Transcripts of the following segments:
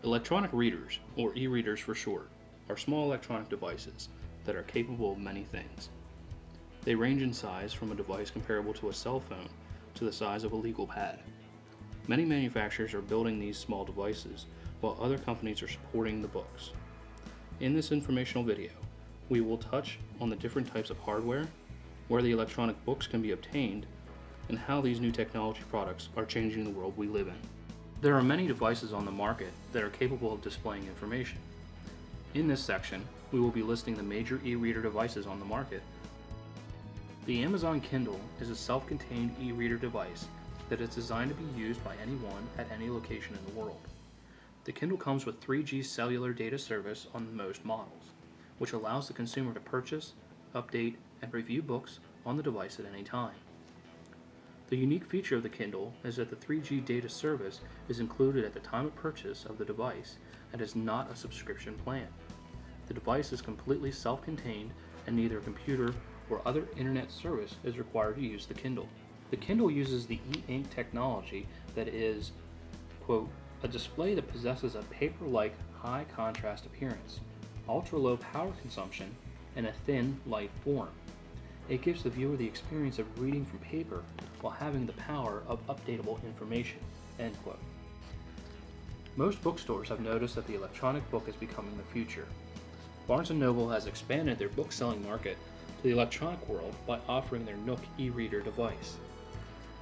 Electronic readers, or e-readers for short, are small electronic devices that are capable of many things. They range in size from a device comparable to a cell phone to the size of a legal pad. Many manufacturers are building these small devices, while other companies are supporting the books. In this informational video, we will touch on the different types of hardware, where the electronic books can be obtained, and how these new technology products are changing the world we live in. There are many devices on the market that are capable of displaying information. In this section, we will be listing the major e-reader devices on the market. The Amazon Kindle is a self-contained e-reader device that is designed to be used by anyone at any location in the world. The Kindle comes with 3G cellular data service on most models, which allows the consumer to purchase, update, and review books on the device at any time. The unique feature of the Kindle is that the 3G data service is included at the time of purchase of the device and is not a subscription plan. The device is completely self-contained and neither a computer or other internet service is required to use the Kindle. The Kindle uses the e-ink technology that is, quote, a display that possesses a paper-like high contrast appearance, ultra-low power consumption, and a thin, light form. It gives the viewer the experience of reading from paper while having the power of updatable information, end quote. Most bookstores have noticed that the electronic book is becoming the future. Barnes & Noble has expanded their book-selling market to the electronic world by offering their Nook e-reader device.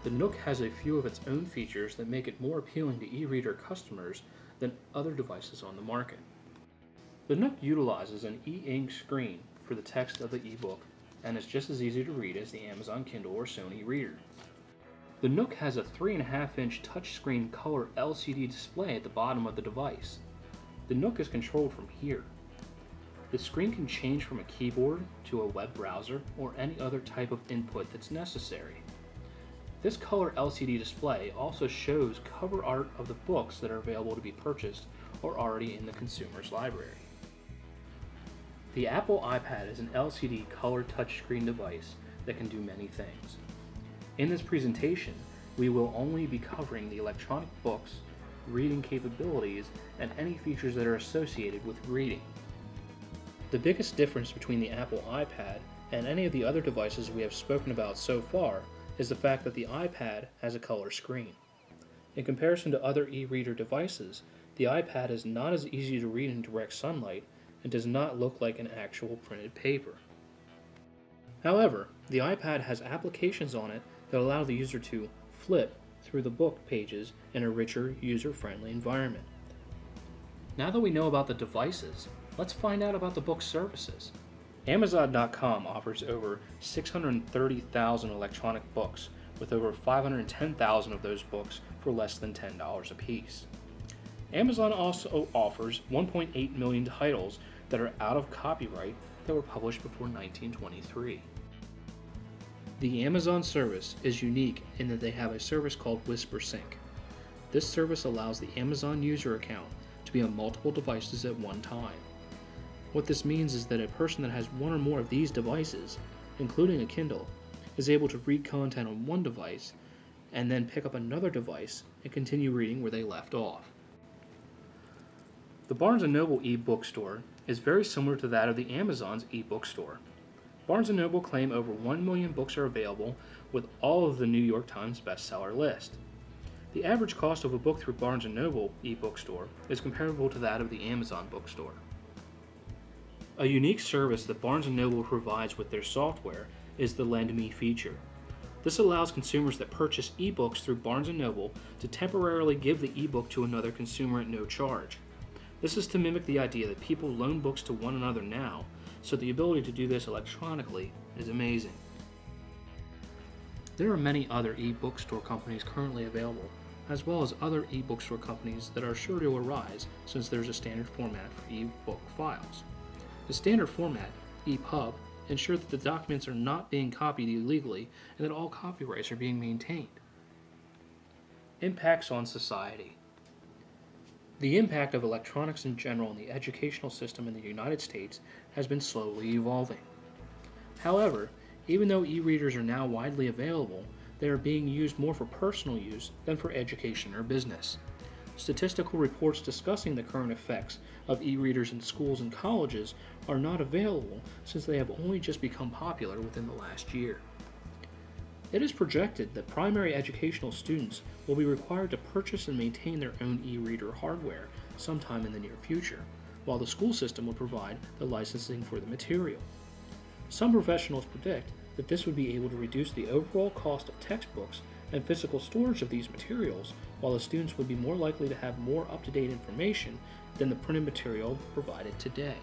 The Nook has a few of its own features that make it more appealing to e-reader customers than other devices on the market. The Nook utilizes an e-ink screen for the text of the e-book and is just as easy to read as the Amazon Kindle or Sony reader. The Nook has a 3.5-inch touchscreen color LCD display at the bottom of the device. The Nook is controlled from here. The screen can change from a keyboard to a web browser or any other type of input that's necessary. This color LCD display also shows cover art of the books that are available to be purchased or already in the consumer's library. The Apple iPad is an LCD color touchscreen device that can do many things. In this presentation, we will only be covering the electronic books, reading capabilities, and any features that are associated with reading. The biggest difference between the Apple iPad and any of the other devices we have spoken about so far is the fact that the iPad has a color screen. In comparison to other e-reader devices, the iPad is not as easy to read in direct sunlight and does not look like an actual printed paper. However, the iPad has applications on it that allow the user to flip through the book pages in a richer, user-friendly environment. Now that we know about the devices, let's find out about the book services. Amazon.com offers over 630,000 electronic books, with over 510,000 of those books for less than $10 a piece. Amazon also offers 1.8 million titles that are out of copyright that were published before 1923. The Amazon service is unique in that they have a service called WhisperSync. This service allows the Amazon user account to be on multiple devices at one time. What this means is that a person that has one or more of these devices, including a Kindle, is able to read content on one device and then pick up another device and continue reading where they left off. The Barnes & Noble e-bookstore is very similar to that of the Amazon's e-bookstore. Barnes & Noble claim over 1 million books are available with all of the New York Times bestseller list. The average cost of a book through Barnes & Noble e-bookstore is comparable to that of the Amazon bookstore. A unique service that Barnes & Noble provides with their software is the Lend Me feature. This allows consumers that purchase ebooks through Barnes & Noble to temporarily give the ebook to another consumer at no charge. This is to mimic the idea that people loan books to one another now, so the ability to do this electronically is amazing. There are many other e-bookstore companies currently available, as well as other e-bookstore companies that are sure to arise since there's a standard format for e-book files. The standard format, EPUB, ensures that the documents are not being copied illegally and that all copyrights are being maintained. Impacts on society. The impact of electronics in general in the educational system in the United States has been slowly evolving. However, even though e-readers are now widely available, they are being used more for personal use than for education or business. Statistical reports discussing the current effects of e-readers in schools and colleges are not available since they have only just become popular within the last year. It is projected that primary educational students will be required to purchase and maintain their own e-reader hardware sometime in the near future, while the school system will provide the licensing for the material. Some professionals predict that this would be able to reduce the overall cost of textbooks and physical storage of these materials, while the students would be more likely to have more up-to-date information than the printed material provided today.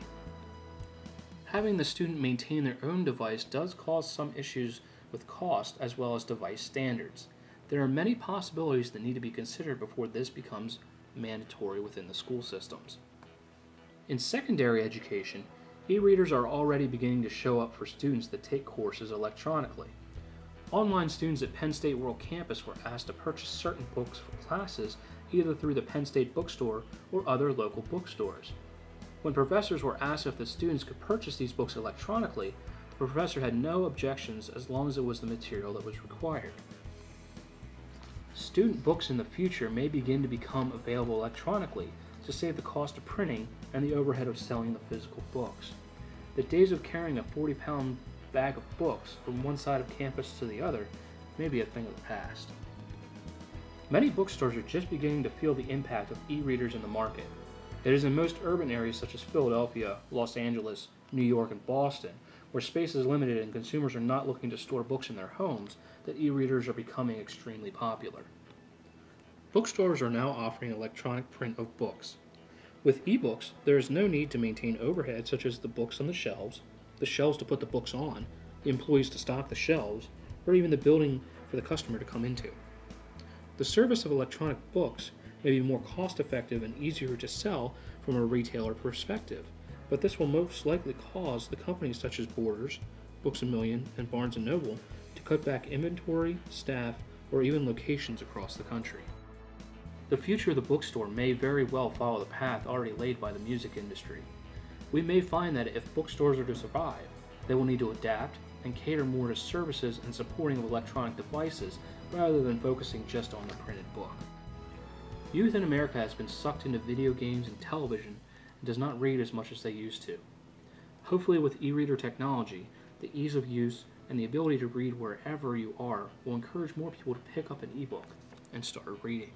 Having the student maintain their own device does cause some issues with cost as well as device standards. There are many possibilities that need to be considered before this becomes mandatory within the school systems. In secondary education, e-readers are already beginning to show up for students that take courses electronically. Online students at Penn State World Campus were asked to purchase certain books for classes either through the Penn State bookstore or other local bookstores. When professors were asked if the students could purchase these books electronically, the professor had no objections as long as it was the material that was required. Student books in the future may begin to become available electronically to save the cost of printing and the overhead of selling the physical books. The days of carrying a 40-pound bag of books from one side of campus to the other may be a thing of the past. Many bookstores are just beginning to feel the impact of e-readers in the market. It is in most urban areas such as Philadelphia, Los Angeles, New York, and Boston, where space is limited and consumers are not looking to store books in their homes, that e-readers are becoming extremely popular. Bookstores are now offering electronic print of books. With e-books, there is no need to maintain overhead such as the books on the shelves to put the books on, the employees to stock the shelves, or even the building for the customer to come into. The service of electronic books may be more cost-effective and easier to sell from a retailer perspective, but this will most likely cause the companies such as Borders, Books A Million, and Barnes & Noble to cut back inventory, staff, or even locations across the country. The future of the bookstore may very well follow the path already laid by the music industry. We may find that if bookstores are to survive, they will need to adapt and cater more to services and supporting of electronic devices rather than focusing just on the printed book. Youth in America has been sucked into video games and television and does not read as much as they used to. Hopefully with e-reader technology, the ease of use and the ability to read wherever you are will encourage more people to pick up an e-book and start reading.